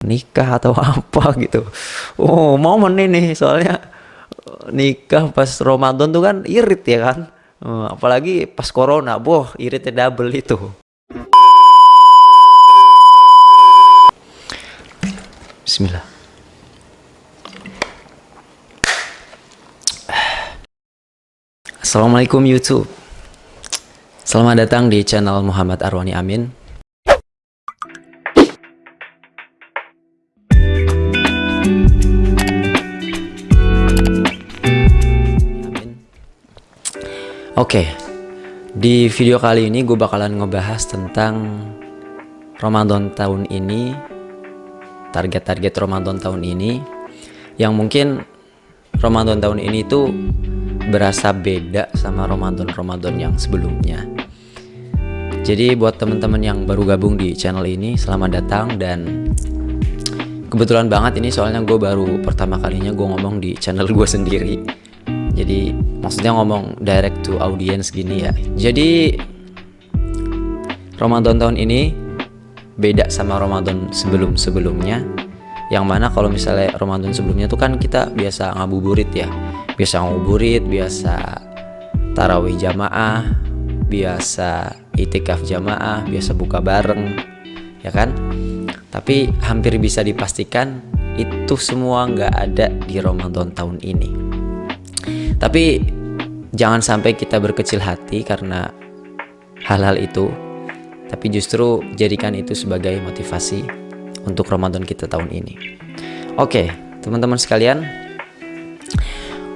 nikah atau apa gitu. Oh, momen ini soalnya nikah pas Ramadan tuh kan irit ya kan. Apalagi pas corona, boh iritnya double itu. Bismillah. Assalamualaikum YouTube. Selamat datang di channel Muhammad Arwani Amin. Oke, di video kali ini gue bakalan ngebahas tentang Ramadan tahun ini, target-target Ramadan tahun ini, yang mungkin Ramadan tahun ini tuh berasa beda sama Ramadan yang sebelumnya. Jadi buat temen-temen yang baru gabung di channel ini, selamat datang. Dan kebetulan banget ini soalnya gue baru pertama kalinya gue ngomong di channel gue sendiri. Jadi maksudnya ngomong direct to audience gini ya. Jadi Ramadan tahun ini beda sama Ramadan sebelum-sebelumnya. Yang mana kalau misalnya Ramadan sebelumnya tuh kan kita biasa ngabuburit ya. Biasa ngabuburit, biasa tarawih jamaah, biasa itikaf jamaah, biasa buka bareng, ya kan? Tapi hampir bisa dipastikan itu semua nggak ada di Ramadan tahun ini. Tapi jangan sampai kita berkecil hati karena hal-hal itu. Tapi justru jadikan itu sebagai motivasi untuk Ramadan kita tahun ini. Oke, teman-teman sekalian,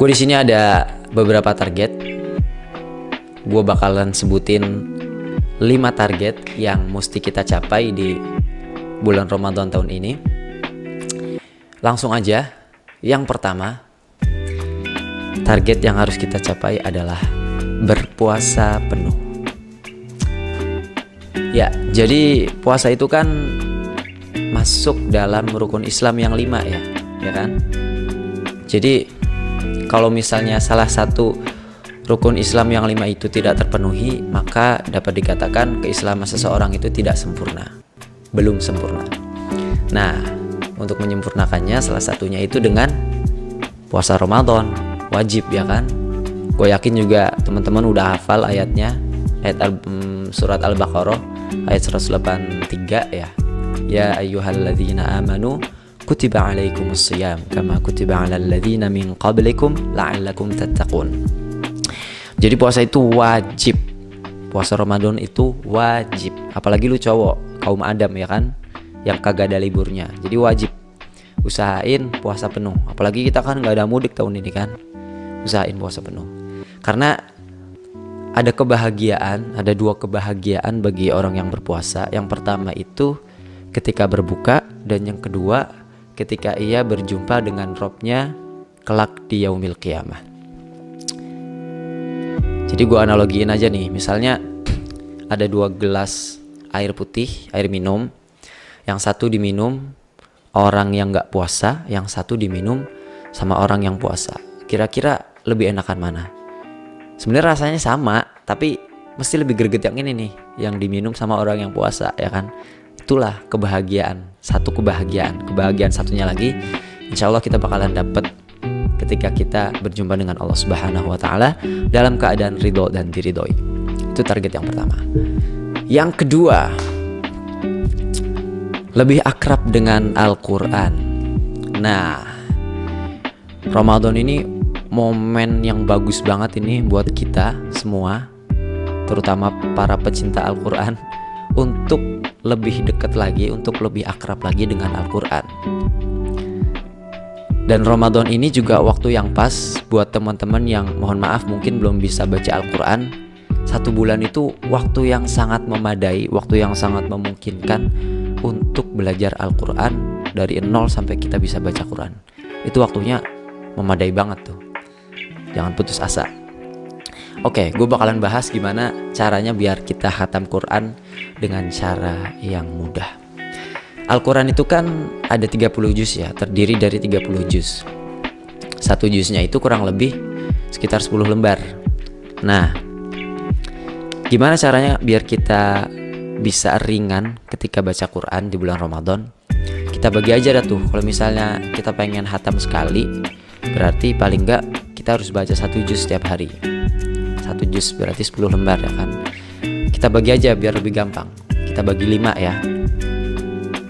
gue di sini ada beberapa target. Gue bakalan sebutin 5 target yang mesti kita capai di bulan Ramadan tahun ini. Langsung aja, yang pertama, target yang harus kita capai adalah berpuasa penuh. Ya, jadi puasa itu kan masuk dalam rukun Islam yang 5 ya kan? Jadi kalau misalnya salah satu rukun Islam yang 5 itu tidak terpenuhi, maka dapat dikatakan keislaman seseorang itu tidak sempurna, belum sempurna. Nah, untuk menyempurnakannya salah satunya itu dengan puasa Ramadan. Wajib ya kan. Gue yakin juga teman-teman udah hafal ayatnya, surat Al-Baqarah ayat 183 ya. Ya ayyuhalladzina amanu kutiba alaikumusiyam kama kutiba alal ladzina min qablikum la'allakum tattaqun. Jadi puasa itu wajib. Puasa Ramadan itu wajib. Apalagi lu cowok, kaum Adam ya kan, yang kagak ada liburnya. Jadi wajib usahain puasa penuh. Apalagi kita kan nggak ada mudik tahun ini kan. Usahain puasa penuh. Karena ada kebahagiaan, ada 2 kebahagiaan bagi orang yang berpuasa. Yang pertama itu ketika berbuka, dan yang kedua ketika ia berjumpa dengan Robnya kelak di yaumil qiyamah. Jadi gue analogiin aja nih, misalnya ada 2 gelas air putih, air minum. Yang satu diminum orang yang gak puasa, yang satu diminum sama orang yang puasa. Kira-kira lebih enakan mana? Sebenarnya rasanya sama, tapi mesti lebih greget yang ini nih, yang diminum sama orang yang puasa ya kan. Itulah kebahagiaan, satu kebahagiaan. Kebahagiaan satunya lagi, insya Allah kita bakalan dapet ketika kita berjumpa dengan Allah Subhanahu wa Ta'ala dalam keadaan ridho dan diridhoi. Itu target yang pertama. Yang kedua, lebih akrab dengan Al-Quran. Nah, Ramadan ini momen yang bagus banget ini buat kita semua, terutama para pecinta Al-Quran, untuk lebih dekat lagi, untuk lebih akrab lagi dengan Al-Quran. Dan Ramadan ini juga waktu yang pas buat teman-teman yang mohon maaf mungkin belum bisa baca Al-Quran. 1 bulan itu waktu yang sangat memadai, waktu yang sangat memungkinkan untuk belajar Al-Quran dari 0 sampai kita bisa baca Quran. Itu waktunya memadai banget tuh. Jangan putus asa. Oke, gue bakalan bahas gimana caranya biar kita khatam Quran dengan cara yang mudah. Al-Quran itu kan ada 30 juz ya, terdiri dari 30 juz. 1 juznya itu kurang lebih sekitar 10 lembar. Nah, gimana caranya biar kita bisa ringan ketika baca Quran di bulan Ramadan? kita bagi aja dah tuh. Kalau misalnya kita pengen hatam sekali, berarti paling enggak kita harus baca 1 juz setiap hari. 1 juz berarti 10 lembar ya kan. Kita bagi aja biar lebih gampang. Kita bagi 5 ya.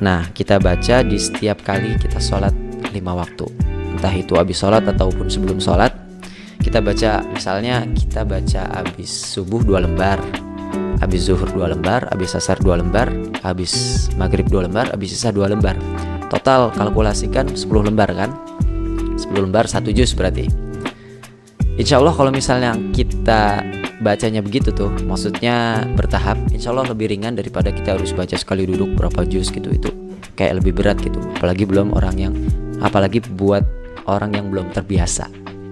Nah, kita baca di setiap kali kita sholat 5 waktu. Entah itu habis sholat ataupun sebelum sholat. Kita baca, misalnya kita baca habis subuh 2 lembar, habis zuhur 2 lembar, habis asar 2 lembar, habis maghrib 2 lembar, habis isya 2 lembar. Total kalkulasikan 10 lembar kan. 10 lembar 1 juz berarti. Insya Allah kalau misalnya kita bacanya begitu tuh, maksudnya bertahap, insya Allah lebih ringan daripada kita harus baca sekali duduk berapa juz gitu. Itu kayak lebih berat gitu. Apalagi buat orang yang belum terbiasa.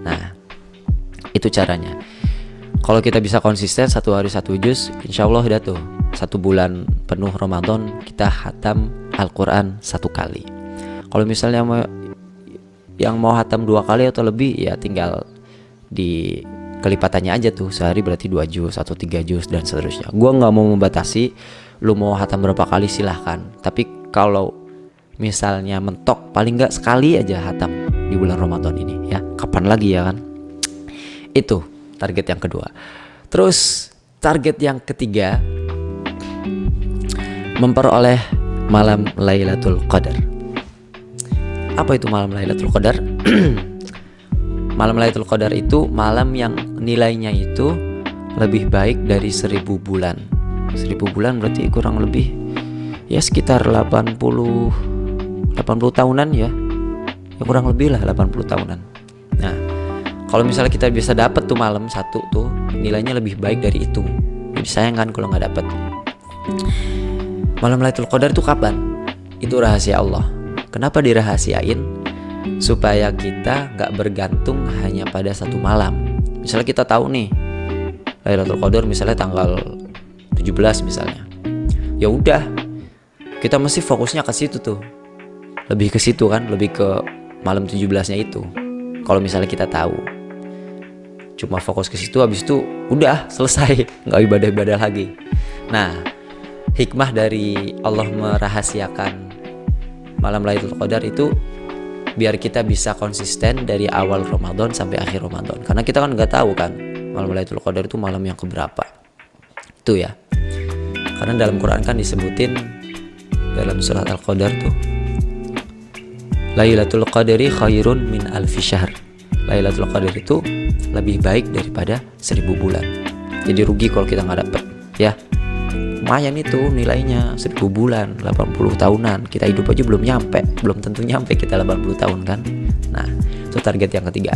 Nah, itu caranya. Kalau kita bisa konsisten 1 hari 1 juz, insya Allah udah tuh 1 bulan penuh Ramadan kita hatam Al-Quran 1 kali. Kalau misalnya yang mau hatam 2 kali atau lebih, ya tinggal di kelipatannya aja tuh, sehari berarti 2 juz atau 3 juz dan seterusnya. Gua nggak mau membatasi, lu mau hatam berapa kali silahkan. Tapi kalau misalnya mentok paling nggak sekali aja hatam di bulan Ramadan ini ya, kapan lagi ya kan. Itu target yang kedua. Terus target yang ketiga, memperoleh malam Lailatul Qadar. Apa itu malam Lailatul Qadar? Malam Lailatul Qadar itu malam yang nilainya itu lebih baik dari 1000 bulan. 1000 bulan berarti kurang lebih ya sekitar 80 tahunan ya. Ya kurang lebih lah 80 tahunan. Nah, kalau misalnya kita bisa dapat tuh malam 1 tuh, nilainya lebih baik dari itu. Jadi sayang kan kalau nggak dapat. Malam Lailatul Qadar itu kapan? Itu rahasia Allah. Kenapa dirahasiain? Supaya kita nggak bergantung hanya pada 1 malam. Misalnya kita tahu nih Lailatul Qadar misalnya tanggal 17 misalnya, ya udah kita mesti fokusnya ke situ tuh, lebih ke situ kan, lebih ke malam 17-nya itu. Kalau misalnya kita tahu, cuma fokus ke situ, habis itu udah selesai, nggak ibadah-ibadah lagi. Nah, hikmah dari Allah merahasiakan malam Lailatul Qadar itu biar kita bisa konsisten dari awal Ramadan sampai akhir Ramadan. Karena kita kan nggak tahu kan malam Lailatul Qadar itu malam yang keberapa. Itu ya. Karena dalam Quran kan disebutin dalam surat Al-Qadar tuh, Lailatul Qadari khairun min alfi syahr. Lailatul Qadar itu lebih baik daripada 1000 bulan. Jadi rugi kalau kita nggak dapet ya. Lumayan itu nilainya 1000 bulan, 80 tahunan. Kita hidup aja belum tentu nyampe kita 80 tahun kan. Nah, itu target yang ketiga.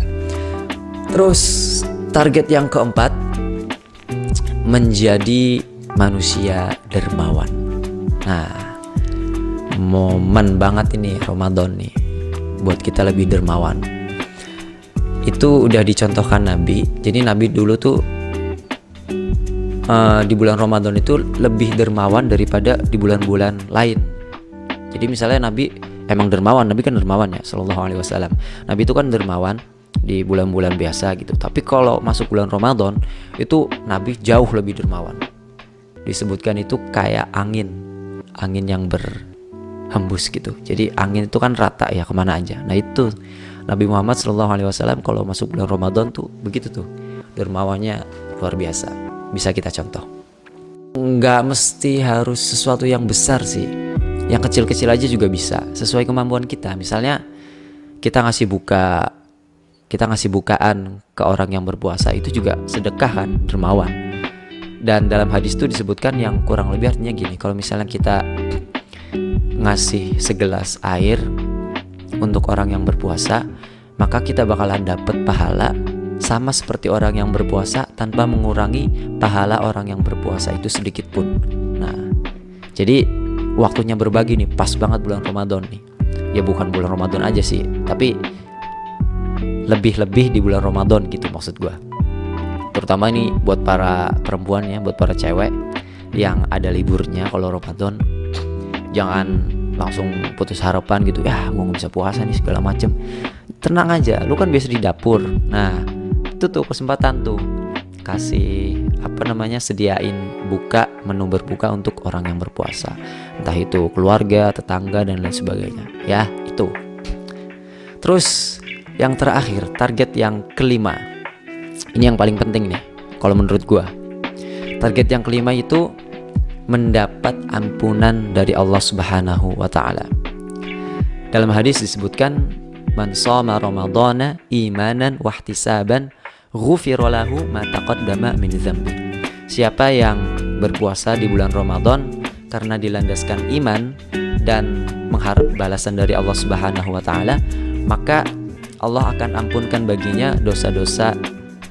Terus target yang keempat, menjadi manusia dermawan. Nah, momen banget ini Ramadan nih buat kita lebih dermawan. Itu udah dicontohkan Nabi. Jadi Nabi dulu tuh di bulan Ramadan itu lebih dermawan daripada di bulan-bulan lain. Jadi misalnya Nabi emang dermawan, Nabi kan dermawan ya Sallallahu Alaihi Wasallam. Nabi itu kan dermawan di bulan-bulan biasa gitu. Tapi kalau masuk bulan Ramadan itu Nabi jauh lebih dermawan. Disebutkan itu kayak angin yang berhembus gitu. Jadi angin itu kan rata ya kemana aja. Nah itu Nabi Muhammad Sallallahu Alaihi Wasallam kalau masuk bulan Ramadan tuh begitu tuh, dermawannya luar biasa. Bisa kita contoh. Nggak mesti harus sesuatu yang besar sih. Yang kecil-kecil aja juga bisa, sesuai kemampuan kita. Misalnya kita ngasih bukaan ke orang yang berpuasa, itu juga sedekah kan, dermawan. Dan dalam hadis itu disebutkan yang kurang lebih artinya gini, kalau misalnya kita ngasih segelas air untuk orang yang berpuasa, maka kita bakalan dapat pahala sama seperti orang yang berpuasa tanpa mengurangi pahala orang yang berpuasa itu sedikit pun. Nah, jadi waktunya berbagi nih, pas banget bulan Ramadan nih. Ya bukan bulan Ramadan aja sih, tapi lebih-lebih di bulan Ramadan gitu maksud gua. Terutama ini buat para perempuan ya, buat para cewek yang ada liburnya kalau Ramadan. Jangan langsung putus harapan gitu, ya gua gak bisa puasa nih segala macem. Tenang aja, lu kan biasa di dapur. Nah, itu tuh kesempatan tuh, kasih sediain menu berbuka untuk orang yang berpuasa, entah itu keluarga, tetangga, dan lain sebagainya ya. Itu. Terus yang terakhir, target yang kelima, ini yang paling penting nih kalau menurut gua. Target yang kelima itu mendapat ampunan dari Allah Subhanahu wa ta'ala. Dalam hadis disebutkan, man shoma ramadhana imanan wahtisaban ghufira lahu ma taqaddama min dzambi. Siapa yang berpuasa di bulan Ramadan karena dilandaskan iman dan mengharap balasan dari Allah Subhanahu wa ta'ala, maka Allah akan ampunkan baginya dosa-dosa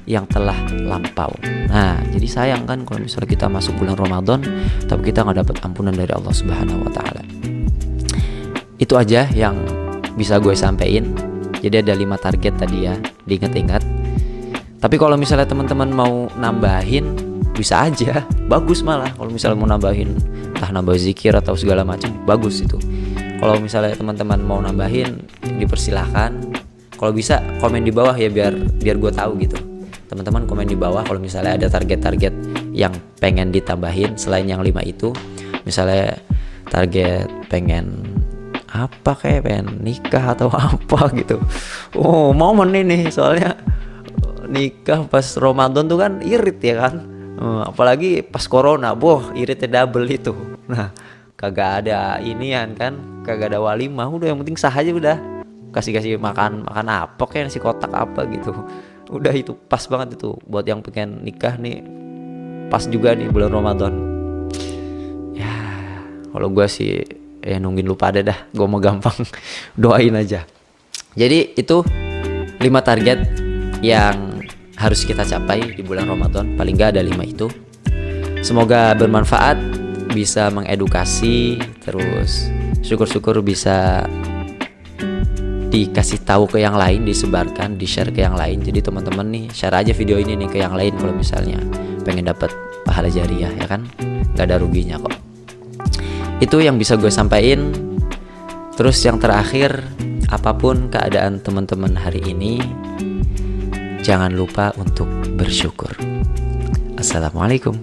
yang telah lampau. Nah, jadi sayang kan kalau misalnya kita masuk bulan Ramadan tapi kita nggak dapat ampunan dari Allah Subhanahu wa ta'ala. Itu aja yang bisa gue sampein. Jadi ada 5 target tadi ya, diingat-ingat. Tapi kalau misalnya teman-teman mau nambahin, bisa aja, bagus malah. Kalau misalnya mau nambahin, entah nambah zikir atau segala macam, bagus itu. Kalau misalnya teman-teman mau nambahin, dipersilahkan. Kalau bisa komen di bawah ya, biar gue tahu gitu. Teman-teman komen di bawah kalau misalnya ada target-target yang pengen ditambahin selain yang 5 itu. Misalnya target pengen apa, kayak pengen nikah atau apa gitu. Oh, momen ini soalnya nikah pas Ramadan tuh kan irit ya kan. Apalagi pas corona, iritnya double itu. Nah, kagak ada inian kan, kagak ada walimah, udah yang penting sah aja udah. Kasih makan apa kayak nasi kotak apa gitu. Udah itu pas banget itu buat yang pengen nikah nih. Pas juga nih bulan Ramadan. Ya, kalau gue sih nungguin lu pada dah. Gue mau gampang doain aja. Jadi itu 5 target yang harus kita capai di bulan Ramadan. Paling gak ada 5 itu. Semoga bermanfaat, bisa mengedukasi, terus syukur-syukur bisa dikasih tahu ke yang lain, disebarkan, di-share ke yang lain. Jadi teman-teman nih, share aja video ini nih ke yang lain kalau misalnya pengen dapat pahala jariah ya kan. Gak ada ruginya kok. Itu yang bisa gue sampaikan. Terus yang terakhir, apapun keadaan teman-teman hari ini, jangan lupa untuk bersyukur. Assalamualaikum.